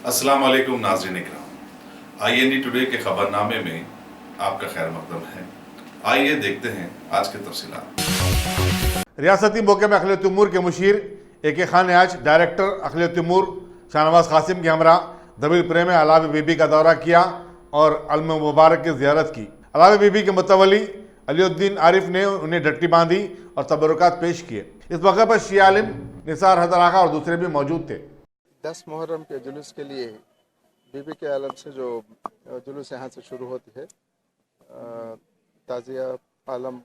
अस्सलाम वालेकुम नाज़रीन इकराम, IND टुडे के खबरनामे में आपका खैर मकदम है। आइए देखते हैं आज के तफसीलात। रियासती मौके में अखिल तैमूर के मुशीर AK खान ने आज डायरेक्टर अखिल तैमूर शाहनवाज कासिम के हमरा दबिलपुरे में अलावी बीबी का दौरा किया और अलम मुबारक की ज़ियारत की। अलावी बीबी के मुतवली अलीउद्दीन आरिफ ने उन्हें डट्टी बांधी और तबरुकात पेश किए। इस मौके पर शिया आलिम निसार हैदर आगा और दूसरे भी मौजूद थे। 10 मुहर्रम के जुलूस के लिए बीबी के आलम से जो जुलूस यहाँ से शुरू होती है, ताज़िया आलम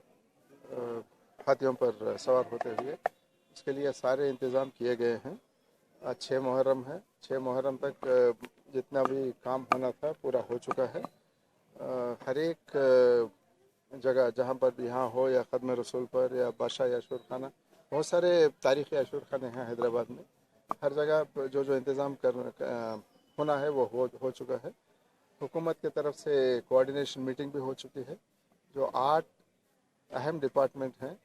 हाथियों पर सवार होते हुए, उसके लिए सारे इंतज़ाम किए गए हैं। आज 6 मुहर्रम है। 6 मुहर्रम तक जितना भी काम होना था पूरा हो चुका है। हर एक जगह जहाँ पर भी यहाँ हो, या ख़त्म रसूल पर, या बादशाह याशूर खाना, बहुत सारे तारीख़ी याशूर खाने हैं हैदराबाद में। हर जगह जो इंतज़ाम होना है वो हो चुका है। हुकूमत की तरफ से कोऑर्डिनेशन मीटिंग भी हो चुकी है। जो 8 अहम डिपार्टमेंट हैं,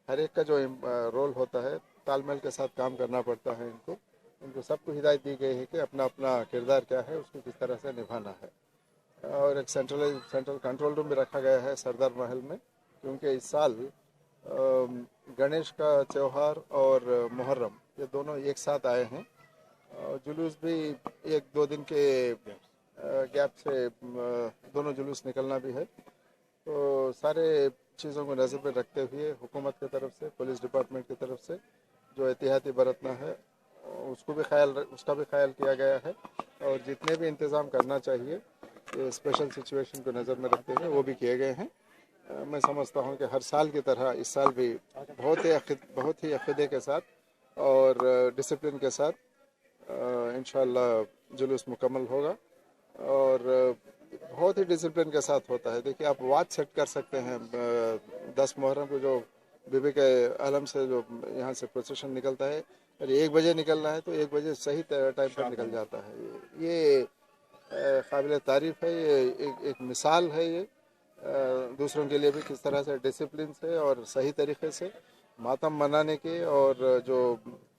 हर एक का जो रोल होता है, तालमेल के साथ काम करना पड़ता है। इनको सबको हिदायत दी गई है कि अपना अपना किरदार क्या है, उसको किस तरह से निभाना है। और एक सेंट्रल कंट्रोल रूम भी रखा गया है सरदार महल में, क्योंकि इस साल गणेश का त्यौहार और मुहर्रम ये दोनों एक साथ आए हैं। जुलूस भी 1-2 दिन के गैप से दोनों जुलूस निकलना भी है। तो सारे चीज़ों को नज़र में रखते हुए हुकूमत की तरफ से, पुलिस डिपार्टमेंट की तरफ से जो एहतियाती बरतना है उसका भी ख्याल किया गया है। और जितने भी इंतज़ाम करना चाहिए स्पेशल सिचुएशन को नज़र में रखते हुए वो भी किए गए हैं। मैं समझता हूँ कि हर साल की तरह इस साल भी बहुत ही अक़ीदे के साथ और डिसिप्लिन के साथ इंशाअल्लाह जुलूस मुकम्मल होगा। और बहुत ही डिसिप्लिन के साथ होता है। देखिए, आप वाच सेट कर सकते हैं। 10 मुहर्रम को जो बीबी के आलम से जो यहाँ से प्रोसेशन निकलता है, अगर 1 बजे निकलना है तो 1 बजे सही टाइम पर निकल जाता है। ये काबिल तारीफ़ है। ये एक मिसाल है। ये दूसरों के लिए भी किस तरह से डिसिप्लिन से और सही तरीके से मातम मनाने के और जो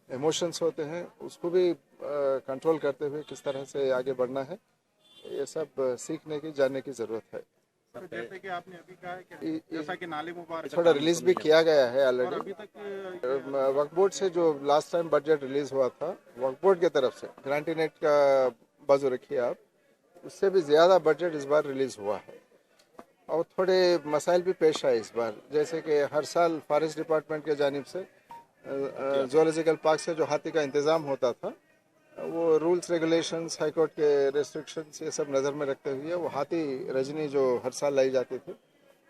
इमोशंस होते हैं उसको भी कंट्रोल करते हुए किस तरह से आगे बढ़ना है, ये सब सीखने की, जानने की ज़रूरत है। जैसे कि आपने अभी कहा है कि जैसा कि नाले मुबारक थोड़ा रिलीज़ भी किया गया है ऑलरेडी। अभी तक वक्फ बोर्ड से जो लास्ट टाइम बजट रिलीज़ हुआ था, वक्फ बोर्ड की तरफ से ग्रांटी नेट का बाजू रखिए आप, उससे भी ज़्यादा बजट इस बार रिलीज़ हुआ है। और थोड़े मसाइल भी पेश आए इस बार, जैसे कि हर साल फॉरेस्ट डिपार्टमेंट के जानिब से ज़ूलॉजिकल पार्क से जो हाथी का इंतज़ाम होता था, वो रूल्स रेगुलेशंस, हाई कोर्ट के रेस्ट्रिक्शंस, ये सब नज़र में रखते हुए वो हाथी रजनी जो हर साल लाई जाती थी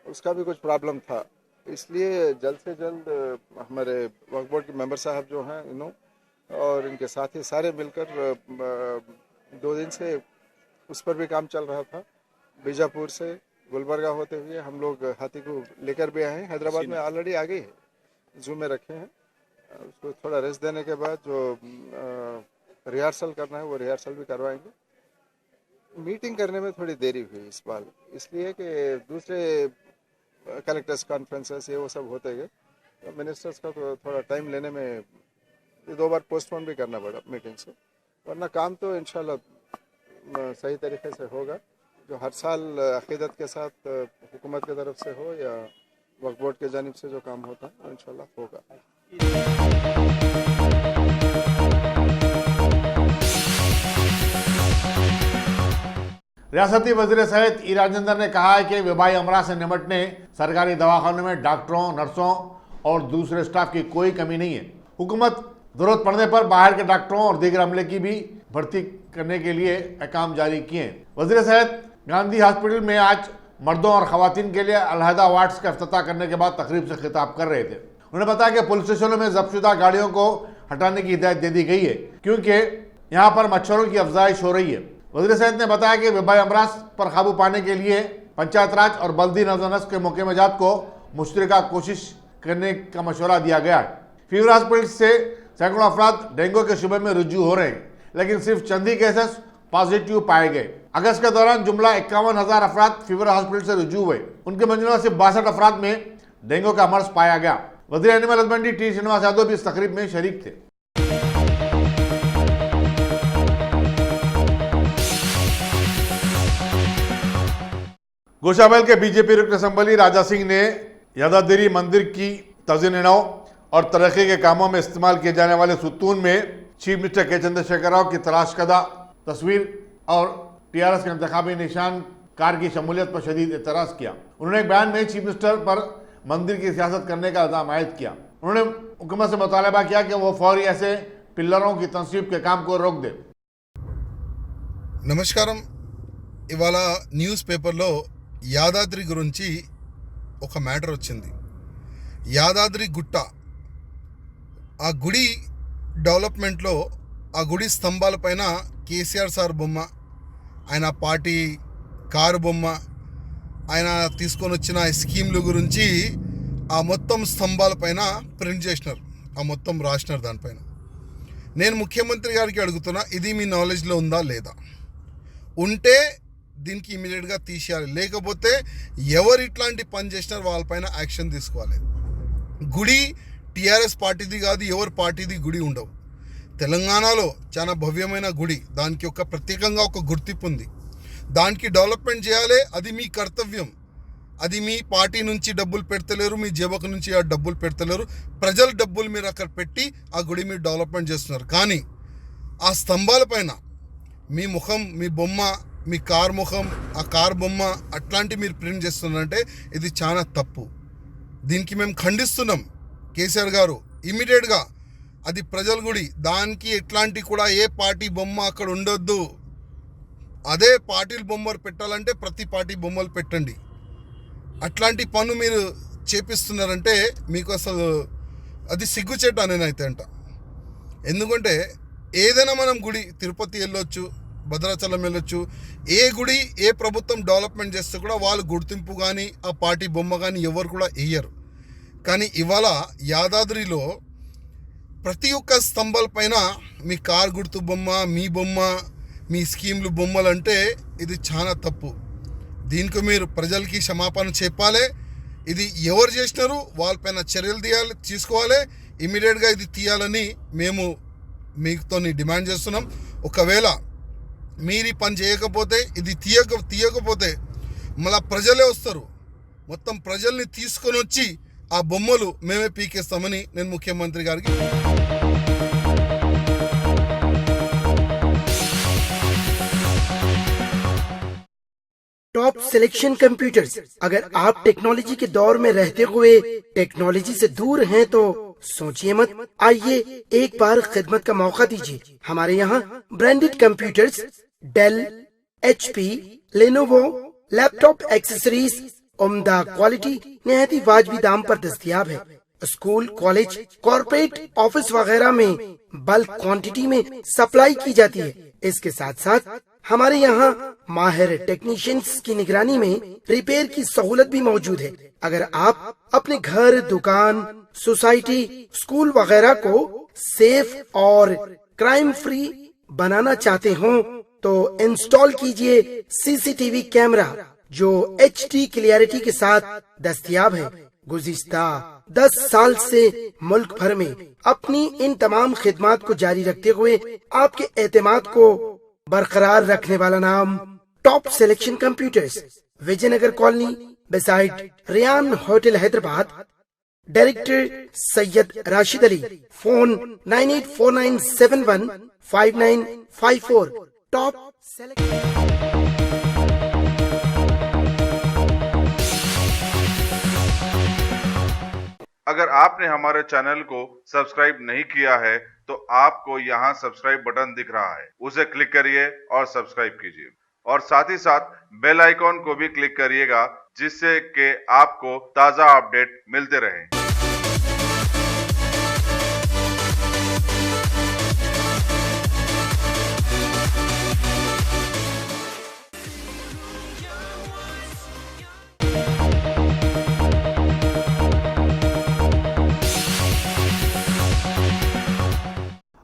उसका भी कुछ प्रॉब्लम था। इसलिए जल्द से जल्द हमारे वक्फ बोर्ड के मेंबर साहब जो हैं और इनके साथी सारे मिलकर 2 दिन से उस पर भी काम चल रहा था। बीजापुर से गुलबर्गा होते हुए हम लोग हाथी को लेकर भी आए हैं। हैदराबाद में ऑलरेडी आ गई है, जू में रखे हैं। उसको थोड़ा रेस्ट देने के बाद जो रिहर्सल करना है वो रिहर्सल भी करवाएंगे। मीटिंग करने में थोड़ी देरी हुई इस बार, इसलिए कि दूसरे कलेक्टर्स कॉन्फ्रेंसेस ये वो सब होते गए, तो मिनिस्टर्स का तो थोड़ा टाइम लेने में 2 बार पोस्टपोन भी करना पड़ा मीटिंग से। वरना काम तो इंशाल्लाह सही तरीके से होगा। जो हर साल अक़ीदत के साथ हुकूमत की तरफ से हो या वक्फ बोर्ड के जानिब से जो काम होता है इंशाल्लाह होगा। रियासती वज़ीर सेहत ई राजेंद्र ने कहा है कि वबाई अमराज से निपटने सरकारी दवाखानों में डॉक्टरों, नर्सों और दूसरे स्टाफ की कोई कमी नहीं है। हुकूमत ज़रूरत पड़ने पर बाहर के डॉक्टरों और दीगर अमले की भी भर्ती करने के लिए अहकाम जारी किए। वज़ीर सेहत गांधी हॉस्पिटल में आज मर्दों और ख़वातीन के लिए अलहदा वार्ड्स का इफ्तिताह करने के बाद तकरीब से खिताब कर रहे थे। उन्होंने बताया कि पुलिस स्टेशनों में ज़ब्तशुदा गाड़ियों को हटाने की हिदायत दे दी गई है, क्योंकि यहाँ पर मच्छरों की अफजाइश हो रही है। वज़ीर सेहत ने बताया कि वबाई अमराज पर काबू पाने के लिए पंचायत राज और बल्दी नज़र के मुक़ीमजात को मुश्तरका कोशिश करने का मशवरा दिया गया है। फीवर हॉस्पिटल से सैकड़ों अफराद डेंगू के शुबे में रुजू हो रहे हैं, लेकिन सिर्फ चंद ही केसेस पॉजिटिव पाए गए। अगस्त के दौरान जुमला 51,000 अफराद फीवर हॉस्पिटल से रुजू हुए। उनके मजमूआ से 62 अफराद में डेंगू का मर्ज पाया गया। वज़ीर animal husbandry T Srinivas Yadav भी इस तकरीब में शरीक थे। गोशाबल के बीजेपी रुकन असम्बली राजा सिंह ने यादाद्री मंदिर की तज़ीन नौ और तरक्की के कामों में इस्तेमाल किए जाने वाले सुतून में चीफ मिनिस्टर के चंद्रशेखर राव की तलाश कदा तस्वीर और टीआरएस के इंतखाबी निशान कार की शमूलियत पर शदीद एतराज किया। उन्होंने एक बयान में चीफ मिनिस्टर पर मंदिर की सियासत करने का इल्जाम आयद किया। उन्होंने हुकूमत से मुतालबा किया कि वो फौरी ऐसे पिल्लरों की तनसीब के काम को रोक दे। నమస్కారం. ఇవాళ న్యూస్ పేపర్లో యాదాద్రి గురించి ఒక మ్యాటర్ వచ్చింది. యాదాద్రి గుట్ట, ఆ గుడి డెవలప్మెంట్లో ఆ గుడి స్తంభాలపైన కేసీఆర్ సార్ బొమ్మ, ఆయన పార్టీ కారు బొమ్మ, ఆయన తీసుకొని వచ్చిన స్కీమ్ల గురించి ఆ మొత్తం స్తంభాలపైన ప్రింట్ చేసినారు, ఆ మొత్తం రాసినారు దానిపైన. నేను ముఖ్యమంత్రి గారికి అడుగుతున్నా, ఇది మీ నాలెడ్జ్లో ఉందా లేదా? ఉంటే దీనికి ఇమీడియట్గా తీసేయాలి, లేకపోతే ఎవరు ఇట్లాంటి పని చేసినారు వాళ్ళపైన యాక్షన్ తీసుకోవాలి. గుడి టీఆర్ఎస్ పార్టీది కాదు, ఎవరి పార్టీది గుడి ఉండవు. తెలంగాణలో చాలా భవ్యమైన గుడి, దానికి ఒక ప్రత్యేకంగా ఒక గుర్తింపు ఉంది. దానికి డెవలప్మెంట్ చేయాలి, అది మీ కర్తవ్యం. అది మీ పార్టీ నుంచి డబ్బులు పెడతలేరు, మీ జేబుకు నుంచి ఆ డబ్బులు పెడతలేరు, ప్రజల డబ్బులు మీరు అక్కడ పెట్టి ఆ గుడి మీరు డెవలప్మెంట్ చేస్తున్నారు. కానీ ఆ స్తంభాల పైన మీ ముఖం, మీ బొమ్మ, మీ కార్ ముఖం, ఆ కార్ బొమ్మ అట్లాంటి మీరు ప్రింట్ చేస్తున్నారంటే ఇది చాలా తప్పు. దీనికి మేము ఖండిస్తున్నాం. కేసీఆర్ గారు ఇమీడియట్గా, అది ప్రజల గుడి, దానికి ఎట్లాంటి కూడా ఏ పార్టీ బొమ్మ అక్కడ ఉండొద్దు. అదే పార్టీల బొమ్మలు పెట్టాలంటే ప్రతి పార్టీ బొమ్మలు పెట్టండి. అట్లాంటి పను మీరు చేపిస్తున్నారంటే మీకు అసలు అది సిగ్గుచేట నేనైతే అంట. ఎందుకంటే ఏదైనా మనం గుడి, తిరుపతి వెళ్ళొచ్చు, భద్రాచలం వెళ్ళొచ్చు, ఏ గుడి ఏ ప్రభుత్వం డెవలప్మెంట్ చేస్తే కూడా వాళ్ళు గుర్తింపు కానీ ఆ పార్టీ బొమ్మ కానీ ఎవరు కూడా వేయరు. కానీ ఇవాళ యాదాద్రిలో ప్రతి ఒక్క స్తంభాల పైన మీ కార్ గుర్తు బొమ్మ, మీ బొమ్మ, మీ స్కీమ్లు బొమ్మలు అంటే ఇది చాలా తప్పు. దీనికి మీరు ప్రజలకి క్షమాపణ చెప్పాలి. ఇది ఎవరు చేసినారు వాళ్ళపైన చర్యలు తీసుకోవాలి, ఇమీడియట్గా ఇది తీయాలని మేము మీతో డిమాండ్ చేస్తున్నాం. ఒకవేళ మీరు ఈ పని చేయకపోతే, ఇది తీయకపోతే మళ్ళా ప్రజలే వస్తారు, మొత్తం ప్రజల్ని తీసుకొని వచ్చి ఆ బొమ్మలు మేమే పీకేస్తామని నేను ముఖ్యమంత్రి గారికి टॉप सिलेक्शन कंप्यूटर्स। अगर आप टेक्नोलॉजी के दौर में रहते हुए टेक्नोलॉजी से दूर हैं तो सोचिए मत, आइए एक बार खिदमत का मौका दीजिए। हमारे यहाँ branded computers Dell, HP, Lenovo, laptop accessories उम्दा क्वालिटी निहायती वाजबी दाम पर दस्तयाब है। स्कूल, कॉलेज, कॉर्पोरेट, ऑफिस वगैरह में बल्क क्वांटिटी में सप्लाई की जाती है। इसके साथ साथ हमारे यहाँ माहिर टेक्नीशियंस की निगरानी में रिपेयर की सहूलत भी मौजूद है। अगर आप अपने घर, दुकान, सोसाइटी, स्कूल वगैरह को सेफ और क्राइम फ्री बनाना चाहते हो तो इंस्टॉल कीजिए CCTV कैमरा जो HD क्लियरिटी के साथ दस्तयाब है। गुज़िश्ता 10 साल से मुल्क भर में अपनी इन तमाम खिदमात को जारी रखते हुए आपके एतमाद को बरकरार रखने वाला नाम top selection computers, Vijayanagar colony beside Riyan hotel Hyderabad. Director Syed Rashid Ali. Phone 9849715954। Top selection. अगर आपने हमारे चैनल को सब्सक्राइब नहीं किया है तो आपको यहाँ सब्सक्राइब बटन दिख रहा है, उसे क्लिक करिए और सब्सक्राइब कीजिए और साथ ही साथ बेल आइकॉन को भी क्लिक करिएगा जिससे कि आपको ताज़ा अपडेट मिलते रहें।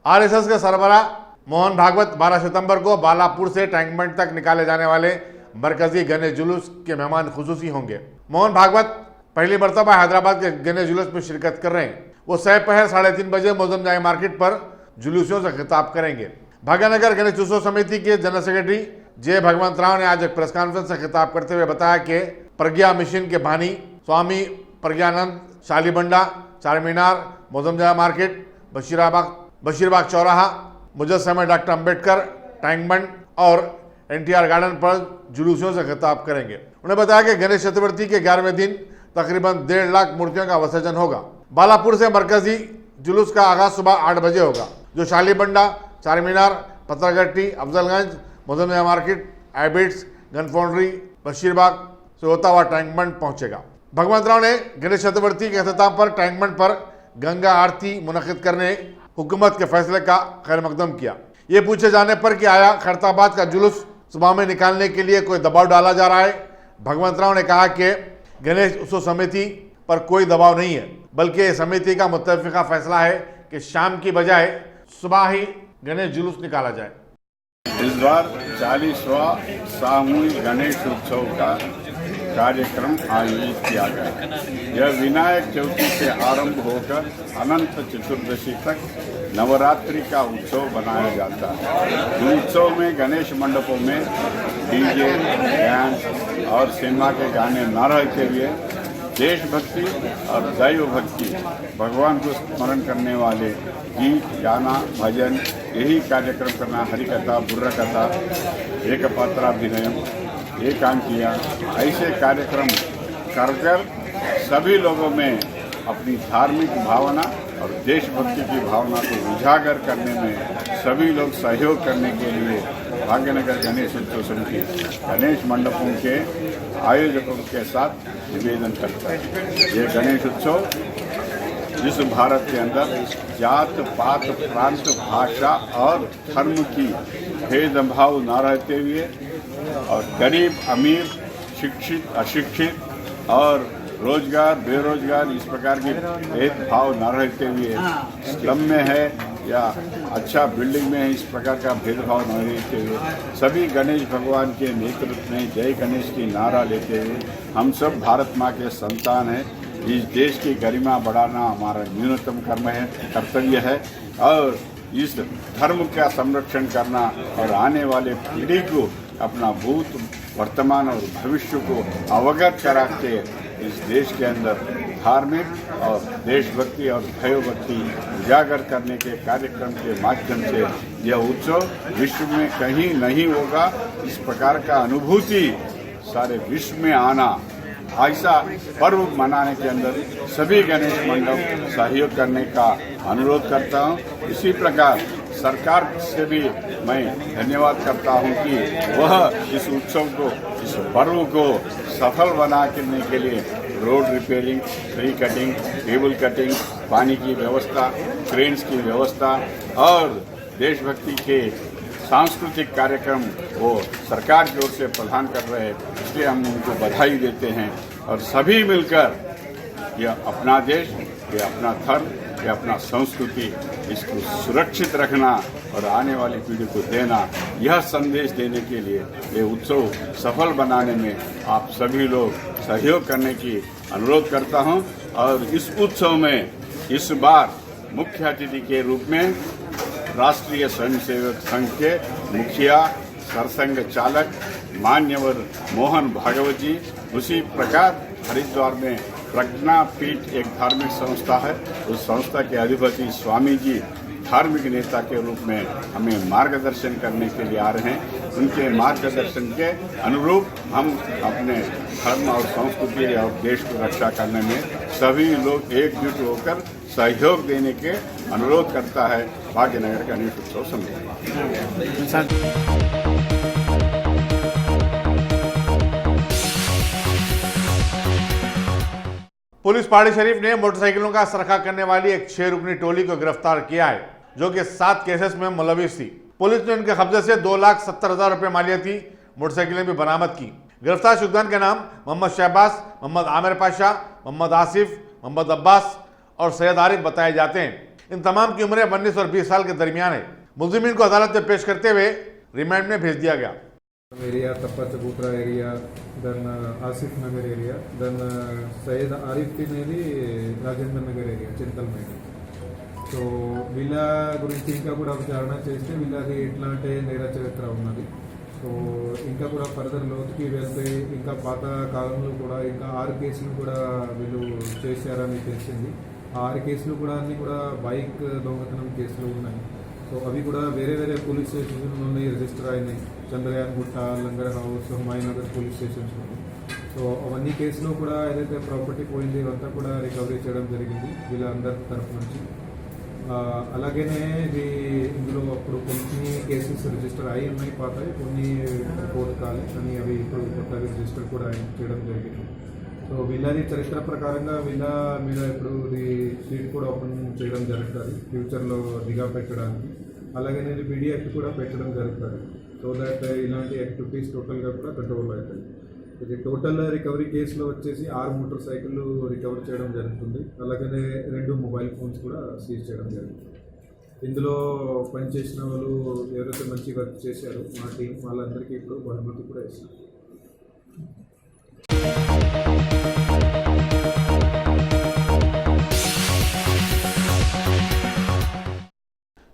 RSS के सरबराह मोहन भागवत 12 सितंबर को बालापुर से टैंकबंड तक निकाले जाने वाले मरकजी गणेश जुलूस के मेहमान खुसूसी होंगे। मोहन भागवत पहली मरतबा हैदराबाद के गणेश जुलूस में शिरकत कर रहे हैं। वो सपहर 3:30 बजे मौजम जाए मार्केट पर जुलूसियों से खिताब करेंगे। भाग्यनगर गणेश उत्सव समिति के जनरल सेक्रेटरी जे भगवंतराव ने आज एक प्रेस कॉन्फ्रेंस से खिताब करते हुए बताया कि प्रज्ञा मिशन के बानी स्वामी प्रज्ञानंद, शालीबंडा, चार मीनार, मोजमजरा मार्केट, बशीरबाग चौराहा, मुजस्समे डॉक्टर अंबेडकर, टैंक बंड और NTR गार्डन पर जुलूसों से खिताब करेंगे। उन्होंने बताया कि गणेश चतुर्थी के 11वें दिन तकरीबन 1.5 लाख मूर्तियों का विसर्जन होगा। बालापुर से मरकजी जुलूस का आगाज सुबह 8 बजे होगा, जो Shalibanda, Char Minar, Pathargatti, Afzalgunj, Moazzamjahi market, Abids, gun foundry, Basheerbagh से होता हुआ टैंक बंड पहुंचेगा। भगवंतराव ने गणेश चतुर्थी के अख्ताम पर टैंक बंड पर गंगा आरती मुनक्किद करने हुकूमत के फैसले का खैर मकदम किया। ये पूछे जाने पर कि आया खैरताबाद का जुलूस सुबह में निकालने के लिए कोई दबाव डाला जा रहा है, भगवंतराव ने कहा कि गणेश उत्सव समिति पर कोई दबाव नहीं है, बल्कि समिति का मुत्तफिका फैसला है कि शाम की बजाय सुबह ही गणेश जुलूस निकाला जाए। इस बार 40वां सामूहिक गणेश उत्सव का कार्यक्रम आयोजित किया गया। यह विनायक चौथी से आरंभ होकर अनंत चतुर्दशी तक नवरात्रि का उत्सव बनाया जाता है। उत्सव में गणेश मंडपों में डीजे, डांस और सिनेमा के गाने न रहते हुए देशभक्ति और दैव भक्ति, भगवान को स्मरण करने वाले गीत, गाना, भजन, यही कार्यक्रम करना, हरिकथा, बुर्र कथा, एक पात्राभिनयम, एकांकिया, ऐसे कार्यक्रम कर सभी लोगों में अपनी धार्मिक भावना और देशभक्ति की भावना को उजागर करने में सभी लोग सहयोग करने के लिए भाग्यनगर गणेश उत्सव समिति गणेश मंडपों के आयोजकों के साथ निवेदन करता है। ये गणेश उत्सव इस भारत के अंदर जात पात, प्रांत, भाषा और धर्म की भेदभाव न रहते हुए और गरीब अमीर, शिक्षित अशिक्षित और रोजगार बेरोजगार इस प्रकार के भेदभाव न रहते हुए, स्लम में है या अच्छा बिल्डिंग में है, इस प्रकार का भेदभाव न रहते हुए सभी गणेश भगवान के नेतृत्व में जय गणेश की नारा लेते हुए हम सब भारत माँ के संतान हैं। इस देश की गरिमा बढ़ाना हमारा न्यूनतम कर्तव्य है और इस धर्म का संरक्षण करना और आने वाले पीढ़ी को अपना भूत, वर्तमान और भविष्य को अवगत कराते इस देश के अंदर धार्मिक और देशभक्ति और भयभक्ति उजागर करने के कार्यक्रम के माध्यम से यह उत्सव विश्व में कहीं नहीं होगा। इस प्रकार का अनुभूति सारे विश्व में आना, ऐसा पर्व मनाने के अंदर सभी गणेश मंडप सहयोग करने का अनुरोध करता हूं। इसी प्रकार सरकार से भी मैं धन्यवाद करता हूं कि वह इस उत्सव को, इस पर्व को सफल बनाने के लिए road repairing, tree cutting, table cutting, पानी की व्यवस्था, क्रेन्स की व्यवस्था और देशभक्ति के सांस्कृतिक कार्यक्रम वो सरकार की ओर से प्रदान कर रहे हैं, इसलिए हम उनको बधाई देते हैं। और सभी मिलकर यह अपना देश, यह अपना धर्म, यह अपना संस्कृति, इसको सुरक्षित रखना और आने वाली पीढ़ी को देना, यह संदेश देने के लिए ये उत्सव सफल बनाने में आप सभी लोग सहयोग करने की अनुरोध करता हूं। और इस उत्सव में इस बार मुख्य अतिथि के रूप में राष्ट्रीय स्वयंसेवक संघ के मुखिया, सरसंघ चालक मान्यवर मोहन भागवत जी, उसी प्रकार हरिद्वार में प्रज्ञा पीठ एक धार्मिक संस्था है, उस संस्था के अधिपति स्वामी जी धार्मिक नेता के रूप में हमें मार्गदर्शन करने के लिए आ रहे हैं। उनके मार्गदर्शन के अनुरूप हम अपने धर्म और संस्कृति और देश को रक्षा करने में सभी लोग एकजुट होकर सहयोग देने के अनुरोध करता है भाग्यनगर गणेश उत्सव समिति। पुलिस पहाड़ी शरीफ ने मोटरसाइकिलों का सरखा करने वाली एक 6 रुकनी टोली को गिरफ्तार किया है, जो कि 7 केसेस में मुलविस थी। पुलिस ने उनके कब्जे से 2,70,000 रुपए मालियती मोटरसाइकिलें भी बरामद की। गिरफ्तार शुक्रान के नाम मोहम्मद शहबाज, मोहम्मद आमिर पाशा, मोहम्मद आसिफ, मोहम्मद अब्बास और सैयद आरिफ बताए जाते हैं। इन तमाम की उम्रें 19 और 20 साल के दरमियान है। मुलजिमीन को अदालत में पेश करते हुए रिमांड में भेज दिया गया। एरिया तप्पचबूत्रा एरिया, दन आसिफ नगर एरिया, दन सैयद आरिफ తినేది రాజేంద్ర నగర్ ఏరియా చింతల్మేడి. సో వీళ్ళ గురించి ఇంకా కూడా విచారణ చేస్తే వీళ్ళది ఎట్లా అంటే నేర చరిత్ర ఉన్నది. సో ఇంకా కూడా ఫర్దర్ లోతుకి వెళ్తే ఇంకా పాత కాలంలో కూడా ఇంకా 6 కేసులు కూడా వీళ్ళు చేశారని తెలిసింది. ఆ 6 కేసులు కూడా అన్నీ కూడా బైక్ దొంగతనం కేసులు ఉన్నాయి. సో అవి కూడా వేరే వేరే పోలీస్ స్టేషన్లోనే రిజిస్టర్ అయినాయి. చంద్రయాన్ గుట్ట, లంగర్ హౌస్, హుమాయూనగర్ పోలీస్ స్టేషన్స్లో. సో అవన్నీ కేసులో కూడా ఏదైతే ప్రాపర్టీ పోయింది ఇవంతా కూడా రికవరీ చేయడం జరిగింది వీళ్ళందరి తరఫు నుంచి. అలాగనే ఇది ఇందులో అప్పుడు కొన్ని కేసెస్ రిజిస్టర్ అయి ఉన్నాయి పాతాయి, కొన్ని రిపోర్ట్ కాలేదు కానీ అవి ఇప్పుడు కొత్తగా రిజిస్టర్ కూడా చేయడం జరిగింది. సో వీళ్ళది చరిత్ర ప్రకారంగా వీళ్ళ మీద ఇప్పుడు ఇది సీట్ కూడా ఓపెన్ చేయడం జరుగుతుంది ఫ్యూచర్లో నిఘా పెట్టడానికి. అలాగనే పీడీ యాక్ట్ కూడా పెట్టడం జరుగుతుంది. సో దట్ ఇలాంటి యాక్టివిటీస్ టోటల్గా కూడా కంట్రోల్ అవుతాయి. ఇది టోటల్ రికవరీ కేసులో వచ్చేసి 6 మోటార్ సైకిళ్ళు రికవర్ చేయడం జరుగుతుంది. అలాగనే 2 మొబైల్ ఫోన్స్ కూడా సీజ్ చేయడం జరుగుతుంది. ఇందులో పనిచేసిన వాళ్ళు ఎవరైతే మంచి వర్క్ చేశారో మా టీం వాళ్ళందరికీ ఇప్పుడు బహుమతి కూడా ఇస్తారు.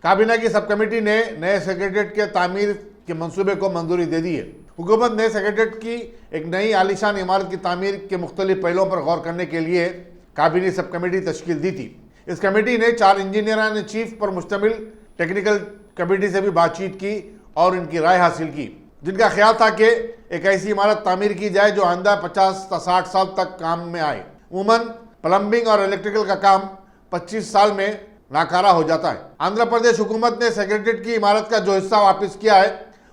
काबीना की सब कमेटी ने नए सेक्रेटेरिएट के तामीर के मंसूबे को मंजूरी दे दी है। हुकूमत ने सेक्रेटेरिएट की एक नई आलीशान इमारत की तामीर के मुख्तलिफ पहलुओं पर गौर करने के लिए काबीना सब कमेटी तश्कील दी थी। इस कमेटी ने 4 इंजीनियर चीफ पर मुश्तमिल टेक्निकल कमेटी से भी बातचीत की और इनकी राय हासिल की, जिनका ख्याल था कि एक ऐसी इमारत तामीर की जाए जो आइंदा 50 से 60 साल तक काम में आए। उमूमन प्लम्बिंग और इलेक्ट्रिकल का काम 25 साल में नाकारा हो जाता है। आंध्र प्रदेश हुकूमत ने सेक्रेटेरिएट की इमारत का जो हिस्सा वापस किया है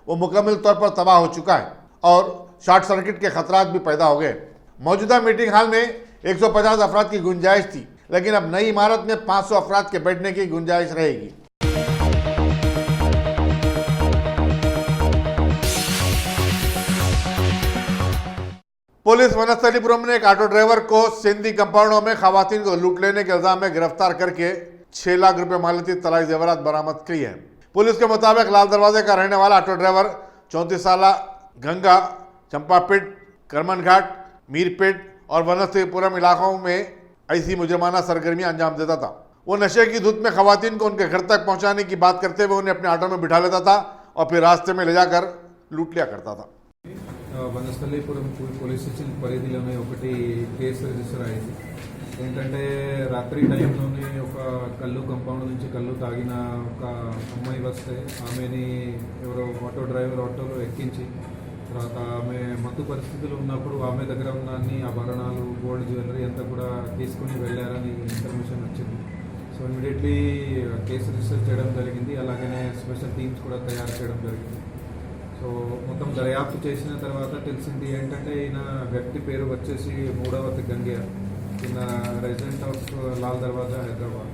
वो मुकम्मल तौर पर तबाह हो चुका है और शॉर्ट सर्किट के खतरात भी पैदा हो गए। मौजूदा मीटिंग हॉल में 150 अफराद की गुंजाइश थी, लेकिन अब नई इमारत में 500 अफराद के बैठने की गुंजाइश रहेगी। पुलिस वनस्थलीपुरम ने एक ऑटो ड्राइवर को सिंधी कंपाउंडों में खवातीन को लूट लेने के इल्जाम में गिरफ्तार करके 6 लाख रुपए मालियती तलाई जेवरात बरामद की है। पुलिस के मुताबिक लाल दरवाजे का रहने वाला ऑटो ड्राइवर 34 साल गंगा, चंपापेट, करमनघाट, मीरपेट और वनस्थलीपुरम इलाकों में ऐसी मुजरमाना सरगर्मियां अंजाम देता था। वो नशे की धुत में खवातीन को उनके घर तक पहुंचाने की बात करते हुए उन्हें अपने ऑटो में बिठा लेता था और फिर रास्ते में ले जाकर लूट लिया करता था। వనస్థలీపురం పోలీస్ స్టేషన్ పరిధిలోనే ఒకటి కేసు రిజిస్టర్ అయింది. ఏంటంటే రాత్రి టైంలోనే ఒక కళ్ళు కంపౌండ్ నుంచి కళ్ళు తాగిన ఒక అమ్మాయి వస్తే ఆమెని ఎవరో ఆటో డ్రైవర్ ఆటోలో ఎక్కించి తర్వాత ఆమె మత్తు పరిస్థితులు ఉన్నప్పుడు ఆమె దగ్గర ఉన్న అన్ని ఆభరణాలు, గోల్డ్ జ్యువెలరీ అంతా కూడా తీసుకుని వెళ్ళారని ఇన్ఫర్మేషన్ వచ్చింది. సో ఇమీడియట్లీ కేసు రిజిస్టర్ చేయడం జరిగింది. అలాగనే స్పెషల్ టీమ్స్ కూడా తయారు చేయడం జరిగింది. సో మొత్తం దర్యాప్తు చేసిన తర్వాత తెలిసింది ఏంటంటే ఈయన వ్యక్తి పేరు వచ్చేసి మూడవతి గంగే, ఈయన రెసిడెంట్ ఆఫ్ లాల్ దర్వాజా, హైదరాబాద్.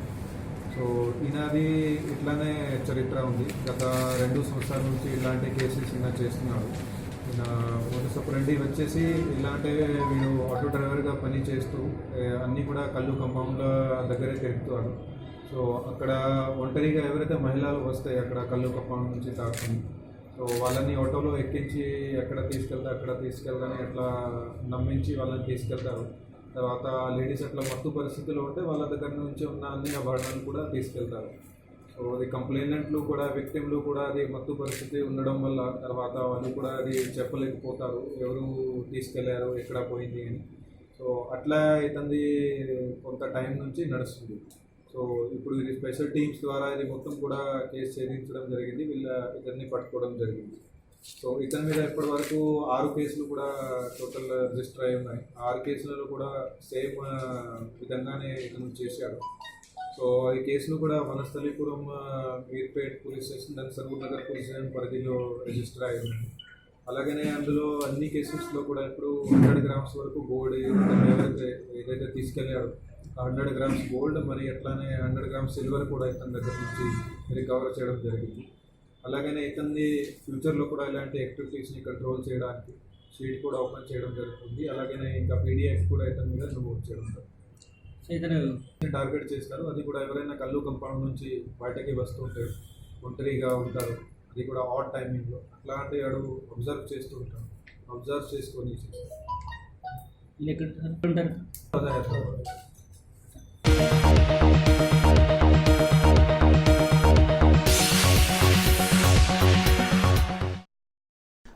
సో ఈయనది ఇట్లానే చరిత్ర ఉంది. గత 2 సంవత్సరాల నుంచి ఇలాంటి కేసెస్ ఈయన చేస్తున్నాడు. ఈయన మొదటి వచ్చేసి ఇలాంటి వీడు ఆటో డ్రైవర్గా పని చేస్తూ అన్నీ కూడా కళ్ళు కంపౌండ్ల దగ్గరే తిరుగుతాడు. సో అక్కడ ఒంటరిగా ఎవరైతే మహిళలు వస్తే అక్కడ కళ్ళు కంపౌండ్ నుంచి తాకుతుంది, సో వాళ్ళని ఆటోలో ఎక్కించి ఎక్కడ తీసుకెళ్తాని అట్లా నమ్మించి వాళ్ళని తీసుకెళ్తారు. తర్వాత లేడీస్ అట్లా మత్తు పరిస్థితుల్లో ఉంటే వాళ్ళ దగ్గర నుంచి ఉన్న అన్ని ఆభరణాలు కూడా తీసుకెళ్తారు. సో అది కంప్లైనెంట్లు కూడా, విక్టిమ్లు కూడా అది మత్తు పరిస్థితి ఉండడం వల్ల తర్వాత వాళ్ళు కూడా అది చెప్పలేకపోతారు ఎవరు తీసుకెళ్లారు, ఎక్కడ పోయింది అని. సో అట్లా ఇతనిది కొంత టైం నుంచి నడుస్తుంది. సో ఇప్పుడు ఇది స్పెషల్ టీమ్స్ ద్వారా ఇది మొత్తం కూడా కేసు ఛేదించడం జరిగింది. ఇతన్ని పట్టుకోవడం జరిగింది. సో ఇతని మీద ఇప్పటి వరకు 6 కేసులు కూడా టోటల్ రిజిస్టర్ అయి ఉన్నాయి. 6 కేసులలో కూడా సేమ్ విధంగానే ఇతను చేశాడు. సో ఈ కేసులు కూడా వనస్థలీపురం, మీర్పేట్ పోలీస్ స్టేషన్, దాని సరూర్ నగర్ పోలీస్ స్టేషన్ పరిధిలో రిజిస్టర్ అయి ఉన్నాయి. అలాగనే అందులో అన్ని కేసెస్లో కూడా ఇప్పుడు 100 గ్రామ్స్ వరకు గోల్డ్ ఏదైతే తీసుకెళ్ళాడో 100 గ్రామ్స్ గోల్డ్, మరి అట్లానే 100 గ్రామ్స్ సిల్వర్ కూడా ఇతని దగ్గర నుంచి రికవర్ చేయడం జరిగింది. అలాగనే ఇతన్ని ఫ్యూచర్లో కూడా ఇలాంటి యాక్టివిటీస్ని కంట్రోల్ చేయడానికి షీట్ కూడా ఓపెన్ చేయడం జరుగుతుంది. అలాగనే ఇంకా పీడీ యాక్ట్ కూడా ఇతని మీద నమోదు చేయడం జరుగుతుంది. టార్గెట్ చేస్తారు. అది కూడా ఎవరైనా కళ్ళు కంపౌండ్ నుంచి బయటకి వస్తుంటే ఒంటరిగా ఉంటారు, అది కూడా ఆడ్ టైమింగ్లో అట్లాంటి వాడు అబ్జర్వ్ చేస్తూ ఉంటాడు. అబ్జర్వ్ చేసుకొని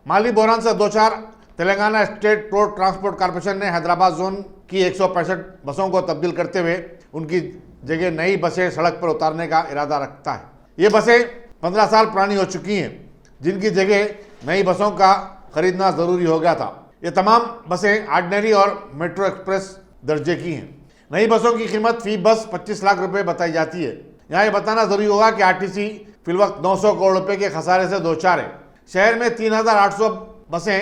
माली बहरान से दो चार Telangana state road transport corporation ने हैदराबाद जोन की 165 बसों को तब्दील करते हुए उनकी जगह नई बसें सड़क पर उतारने का इरादा रखता है। ये बसें 15 साल पुरानी हो चुकी हैं, जिनकी जगह नई बसों का खरीदना जरूरी हो गया था। ये तमाम बसें ऑर्डिनरी और मेट्रो एक्सप्रेस दर्जे की हैं। नई बसों की कीमत फी बस 25 लाख रुपए बताई जाती है। यहाँ ये बताना जरूरी होगा कि आरटीसी फिलवक्त 900 करोड़ रुपए के खसारे से दो चार है। शहर में 3800 बसें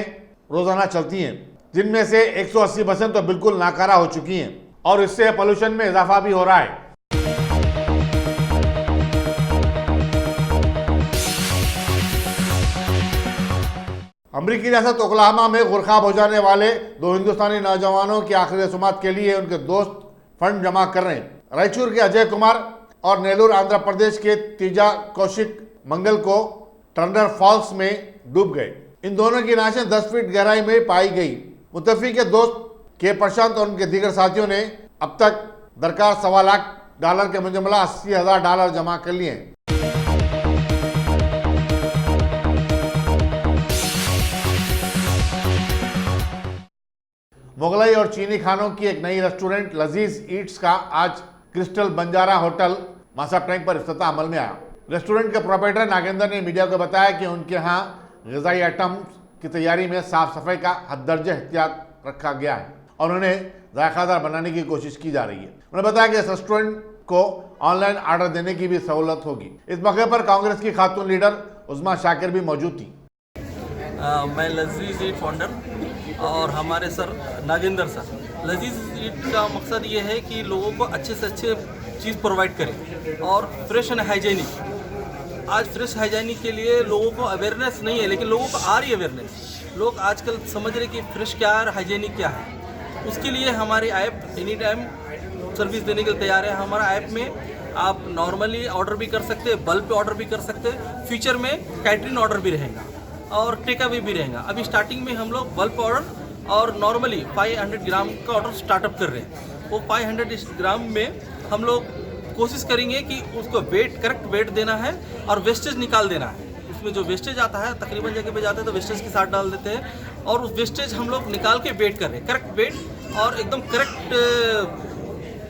रोजाना चलती हैं, जिनमें से 180 बसें तो बिल्कुल नाकारा हो चुकी हैं और इससे पोल्यूशन में इजाफा भी हो रहा है। अमरीकी रियासत ओक्लाहोमा में गुरखाब हो जाने वाले दो हिंदुस्तानी नौजवानों की आखिरी रसूमात के लिए उनके दोस्त फंड जमा कर रहे हैं। रायचूर के अजय कुमार और नेल्लूर आंध्र प्रदेश के तीजा कौशिक मंगल को टर्नर फॉल्स में डूब गए। इन दोनों की लाशें 10 फीट गहराई में पाई गई। मुतफ़ी के दोस्त के प्रशांत और उनके दीगर साथियों ने अब तक दरकार $1.25 लाख के मुजमला $80,000 जमा कर लिए हैं। मुगलई और चीनी खानों की एक नई रेस्टोरेंट लजीज ईट्स का आज क्रिस्टल बंजारा होटल मासा टैंक पर इफ्तिताह अमल में आया। रेस्टोरेंट के प्रोपराइटर नागेंद्र ने मीडिया को बताया कि उनके यहाँ ग़िज़ाई आइटम्स की तैयारी में साफ सफाई का हद दर्जे एहतियात रखा गया है और उन्हें जायकादार बनाने की कोशिश की जा रही है। उन्होंने बताया कि इस रेस्टोरेंट को ऑनलाइन ऑर्डर देने की भी सहूलत होगी। इस मौके पर कांग्रेस की खातून लीडर उस्मा शाकिर भी मौजूद थी। मैं लजीज ईट फाउंडर और हमारे सर नागेंद्र सर। लजीज ईट का मकसद ये है कि लोगों को अच्छे से अच्छे चीज़ प्रोवाइड करें और फ्रेश एंड हाइजीनिक। आज फ्रेश हाइजीनिक के लिए लोगों को अवेयरनेस नहीं है, लेकिन लोगों को आ रही है अवेयरनेस। लोग आजकल समझ रहे कि फ्रेश क्या है और हाइजीनिक क्या है। उसके लिए हमारी ऐप एनी टाइम सर्विस देने के लिए तैयार है। हमारा ऐप में आप नॉर्मली ऑर्डर भी कर सकते हैं, बल्क पे ऑर्डर भी कर सकते हैं। फ्यूचर में कैटरिंग ऑर्डर भी रहेगा और टेक अवे भी रहेगा। अभी स्टार्टिंग में हम लोग बल्क ऑर्डर और नॉर्मली 500 ग्राम का ऑर्डर स्टार्टअप कर रहे हैं। वो 500 ग्राम में हम लोग कोशिश करेंगे कि उसको वेट करेक्ट वेट देना है और वेस्टेज निकाल देना है। उसमें जो वेस्टेज आता है तकरीबन जगह पे जाता है तो वेस्टेज के साथ डाल देते हैं और उस वेस्टेज हम लोग निकाल के वेट कर रहे हैं, करेक्ट वेट और एकदम करेक्ट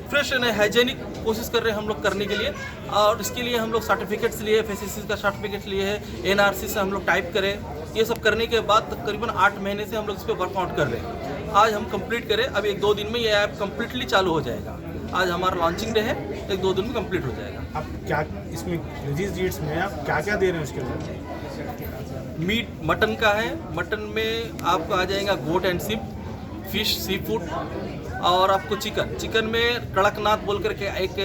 फ्रेश एंड हाइजीनिक कोशिश कर रहे हैं हम लोग करने के लिए। और इसके लिए हम लोग सर्टिफिकेट्स लिए, FSSC का सर्टिफिकेट लिए है, NRC से हम लोग टाइप करें। ये सब करने के बाद तकरीबन 8 महीने से हम लोग इस पर वर्कआउट कर रहे हैं। आज हम कंप्लीट करें, अब 1-2 दिन में ये ऐप कम्प्लीटली चालू हो जाएगा। आज हमारा लॉन्चिंग डे है, 1-2 दिन में कंप्लीट हो जाएगा। आप क्या इसमें लजीज ईट्स में आप क्या क्या दे रहे हैं उसके अंदर? मीट मटन का है, मटन में आपको आ जाएगा goat and sheep, fish sea food और आपको चिकन में कड़कनाथ बोल करके एक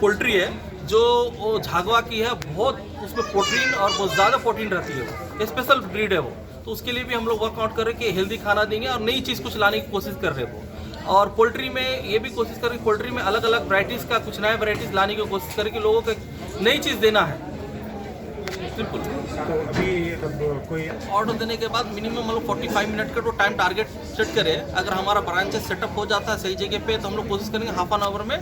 पोल्ट्री है जो वो झागवा की है। बहुत उसमें प्रोटीन और बहुत ज़्यादा प्रोटीन रहती है, वो स्पेशल ब्रीड है वो। तो उसके लिए भी हम लोग वर्कआउट कर रहे हैं कि हेल्दी खाना देंगे और नई चीज़ कुछ लाने की कोशिश कर रहे हैं वो। और पोल्ट्री में ये भी कोशिश करें कि पोल्ट्री में अलग अलग वैराइटीज़ का कुछ नया वैराइटीज़ लाने की कोशिश करें कि लोगों को नई चीज़ देना है। सिंपल। तो अभी कोई ऑर्डर देने के बाद मिनिमम हम लोग 45 मिनट का तो टाइम टारगेट सेट करें। अगर हमारा ब्रांचेस सेटअप हो जाता है सही जगह पे तो हम लोग कोशिश करेंगे हाफ एन आवर में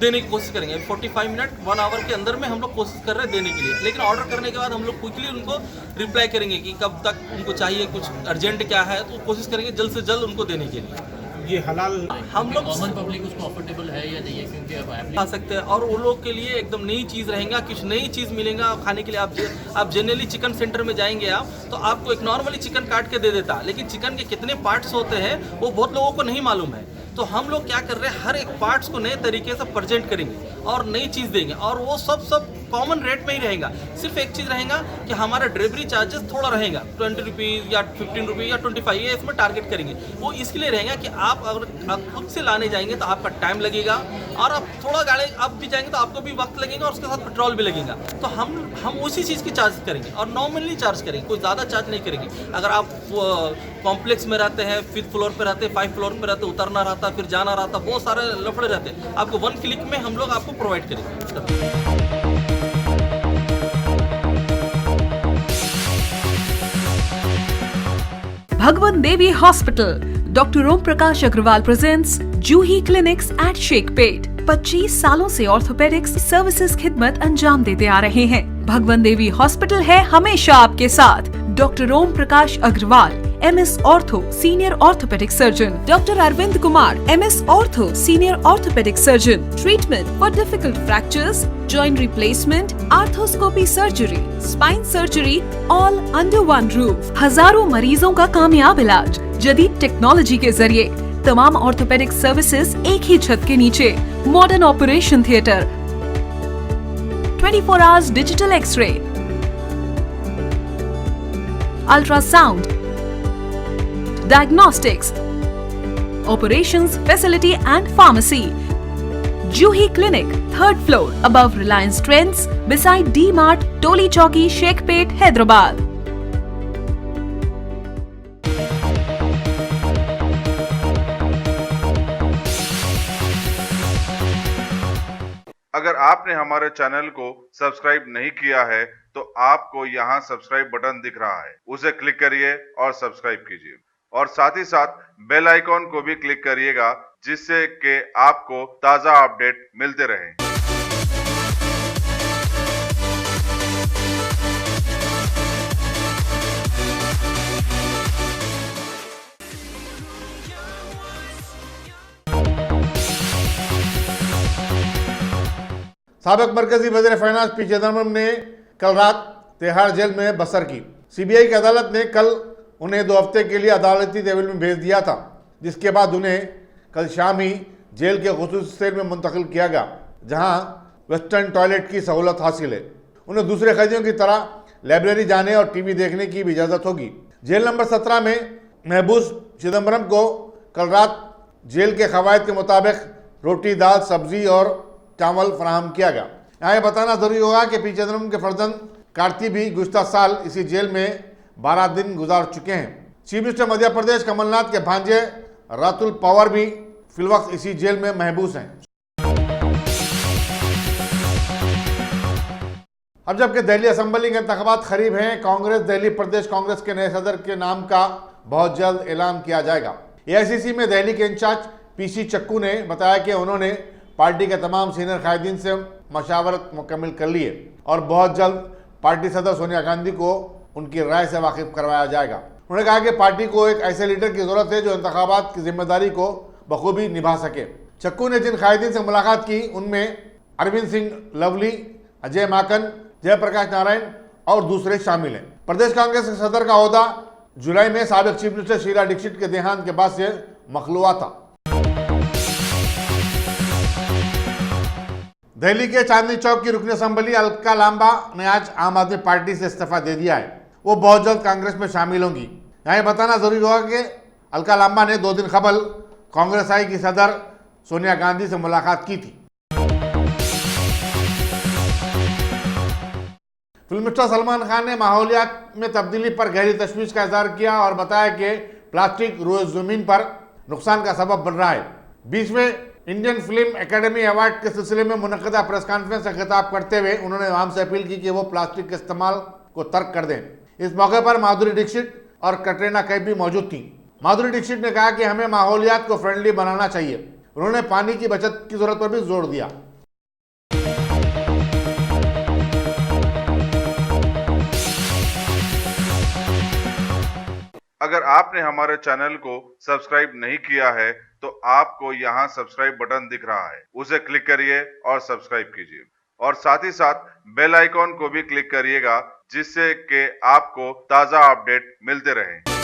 देने की कोशिश करेंगे। 45 मिनट 1 आवर के अंदर में हम लोग कोशिश कर रहे हैं देने के लिए। लेकिन ऑर्डर करने के बाद हम लोग क्विकली उनको रिप्लाई करेंगे कि कब तक उनको चाहिए, कुछ अर्जेंट क्या है, तो कोशिश करेंगे जल्द से जल्द उनको देने के लिए। ये हलाल हम लोग कॉमन पब्लिक उसको अफोर्डेबल है या नहीं है, क्योंकि अब खा सकते हैं और वो लोग के लिए एकदम नई चीज़ रहेगा, कुछ नई चीज़ मिलेगा खाने के लिए। आप जनरली चिकन सेंटर में जाएंगे आप तो आपको एक नॉर्मली चिकन काट के दे देता, लेकिन चिकन के कितने पार्ट्स होते हैं वो बहुत लोगों को नहीं मालूम है। तो हम लोग क्या कर रहे हैं, हर एक पार्ट्स को नए तरीके से प्रेजेंट करेंगे और नई चीज़ देंगे और वो सब कॉमन रेट में ही रहेगा। सिर्फ एक चीज़ रहेगा कि हमारा डिलीवरी चार्जेस थोड़ा रहेगा 20 रुपीज़ या 15 रुपीज़ या 25, ये इसमें टारगेट करेंगे। वो इसके लिए रहेगा कि आप अगर आप खुद से लाने जाएंगे तो आपका टाइम लगेगा और आप थोड़ा गाड़ी आप भी जाएंगे तो आपको भी वक्त लगेगा और उसके साथ पेट्रोल भी लगेगा। तो हम उसी चीज़ की चार्ज करेंगे और नॉर्मली चार्ज करेंगे, कोई ज़्यादा चार्ज नहीं करेंगे। अगर आप कॉम्प्लेक्स में रहते हैं, 5th फ्लोर पर रहते हैं, 5 फ्लोर पर रहते, उतरना रहता, फिर जाना रहता, बहुत सारे लफड़े रहते हैं, आपको 1 क्लिक में हम लोग आपको प्रोवाइड करेंगे। Bhagwan Devi Hospital, Dr. Om Prakash Agrawal presents Juhi Clinics at Sheikhpet। 25 सालों से ऑर्थोपेडिक्स सर्विसेज खिदमत अंजाम देते आ रहे हैं। भगवान देवी हॉस्पिटल है हमेशा आपके साथ। Doctor Om Prakash Agrawal, MS ortho, senior orthopaedic surgeon. Doctor Arvind Kumar, MS ortho, senior orthopaedic surgeon. Treatment for difficult fractures, joint replacement, arthroscopy surgery, spine surgery, all under one roof. हजारों मरीजों का कामयाब इलाज जदीद टेक्नोलॉजी के जरिए। तमाम ऑर्थोपेडिक सर्विसेज एक ही छत के नीचे। Modern operation theatre, 24 hours digital x-ray, ultrasound, diagnostics, operations facility and pharmacy. Juhi Clinic, 3rd floor, above Reliance Trends, beside D-Mart, Toli Chowki, Shekhpet, Hyderabad. अगर आपने हमारे चैनल को सब्सक्राइब नहीं किया है तो आपको यहाँ सब्सक्राइब बटन दिख रहा है, उसे क्लिक करिए और सब्सक्राइब कीजिए और साथ ही साथ बेल आइकॉन को भी क्लिक करिएगा जिससे कि आपको ताज़ा अपडेट मिलते रहें। साबिक मरकजी वज़ीर फाइनेंस पी चिदम्बरम ने कल रात तिहाड़ जेल में बसर की। CBI की अदालत ने कल उन्हें 2 हफ्ते के लिए अदालती तहवील में भेज दिया था, जिसके बाद उन्हें कल शाम ही जेल के खुसूसी सेल में मुंतकिल किया गया, जहां वेस्टर्न टॉयलेट की सहूलत हासिल है। उन्हें दूसरे कैदियों की तरह लाइब्रेरी जाने और TV देखने की भी इजाज़त होगी। जेल नंबर 17 में महबूस चिदम्बरम को कल रात जेल के कवायद के मुताबिक रोटी, दाल, सब्जी और चावल फराहम किया गया। यहाँ ये बताना जरूरी होगा कि पी चिदम्बरम के फर्जंद कार्ति भी गुज़श्ता साल इसी जेल में 12 दिन गुजार चुके हैं। चीफ मिनिस्टर मध्य प्रदेश कमलनाथ के भांजे रातुल पवार भी फिलवक्त इसी जेल में महबूस हैं। अब जबकि दिल्ली असेंबली के इंतखाबात करीब हैं, कांग्रेस दिल्ली प्रदेश कांग्रेस के नए सदर के नाम का बहुत जल्द ऐलान किया जाएगा। AICC में दिल्ली के इंचार्ज PC चक्कू ने बताया कि उन्होंने पार्टी के तमाम सीनियर कायदीन से मशावरत मुकम्मल कर ली है और बहुत जल्द पार्टी सदर सोनिया गांधी को उनकी राय से वाकिफ करवाया जाएगा। उन्होंने कहा कि पार्टी को एक ऐसे लीडर की जरूरत है जो इंतखाबात की जिम्मेदारी को बखूबी निभा सके। चक्कू ने जिन कायदीन से मुलाकात की उनमें अरविंद सिंह लवली, अजय माकन, जयप्रकाश नारायण और दूसरे शामिल हैं। प्रदेश कांग्रेस के सदर का ओहदा जुलाई में साबिक चीफ मिनिस्टर शीला दीक्षित के देहांत के बाद से मखलूआ था। दिल्ली के चांदनी चौक की रुकन असेंबली अलका लांबा ने आज आम आदमी पार्टी से इस्तीफा दे दिया है। वो बहुत जल्द कांग्रेस में शामिल होंगी। यहाँ बताना जरूरी होगा कि अलका लांबा ने 2 दिन कबल कांग्रेस आई की सदर सोनिया गांधी से मुलाकात की थी। फिल्म स्टार सलमान खान ने माहौलियात में तब्दीली पर गहरी तशवीश का इजहार किया और बताया कि प्लास्टिक रोज जमीन पर नुकसान का सबब बन रहा है। 20वें इंडियन फिल्म एकेडमी अवार्ड के सिलसिले में मुनक़दा प्रेस कॉन्फ्रेंस से खिताब करते हुए उन्होंने आवाम से अपील की कि वो प्लास्टिक के इस्तेमाल को तर्क कर दें। इस मौके पर माधुरी दीक्षित और कटरीना कैफ भी मौजूद थी। माधुरी दीक्षित ने कहा कि हमें माहौलियात को फ्रेंडली बनाना चाहिए। उन्होंने पानी की बचत की जरूरत पर भी जोर दिया। अगर आपने हमारे चैनल को सब्सक्राइब नहीं किया है तो आपको यहाँ सब्सक्राइब बटन दिख रहा है, उसे क्लिक करिए और सब्सक्राइब कीजिए और साथ ही साथ बेल आइकॉन को भी क्लिक करिएगा जिससे कि आपको ताज़ा अपडेट मिलते रहें।